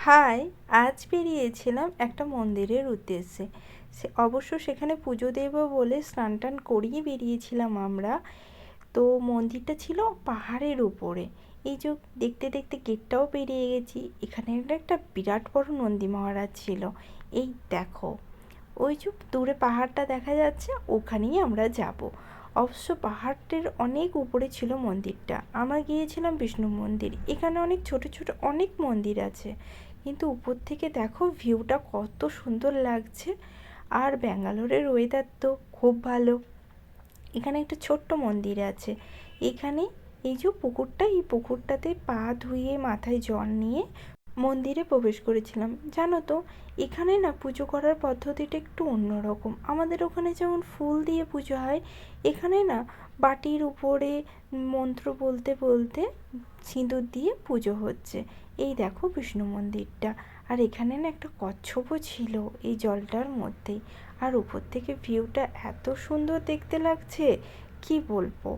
High, আজ বেরিয়েছিলাম একটা মন্দিরের উদ্দেশ্যে। অবশ্য সেখানে পুজো দেব বলে স্নান টান করিয়ে বেরিয়েছিলাম আমরা। তো মন্দিরটা ছিল পাহাড়ের উপরে। এই যে দেখতে দেখতে গেটটাও পেরিয়ে গেছি। এখানে একটা বিরাট বড় নন্দী মহারাজ ছিল। এই দেখো, ওই যে দূরে পাহাড়টা দেখা যাচ্ছে, ওখানেই আমরা যাব। অবশ্য পাহাড়টির অনেক উপরে ছিল মন্দিরটা। আমরা গিয়েছিলাম বিষ্ণু মন্দির। এখানে অনেক ছোট ছোট অনেক মন্দির আছে, কিন্তু উপর থেকে দেখো ভিউটা কত সুন্দর লাগছে। আর ব্যাঙ্গালোরের ওয়েদার তো খুব ভালো। এখানে একটা ছোট্ট মন্দির আছে। এখানে এই যে পুকুরটা, এই পুকুরটাতে পা ধুয়ে মাথায় জল নিয়ে মন্দিরে প্রবেশ করেছিলাম। জানো তো, এখানে না পুজো করার পদ্ধতিটা একটু অন্যরকম। আমাদের ওখানে যেমন ফুল দিয়ে পুজো হয়, এখানে না বাটির উপরে মন্ত্র বলতে বলতে সিঁদুর দিয়ে পুজো হচ্ছে। এই দেখো বিষ্ণু মন্দিরটা। আর এখানে না একটা কচ্ছপও ছিল এই জলটার মধ্যেই। আর উপর থেকে ভিউটা এত সুন্দর দেখতে লাগছে, কি বলবো।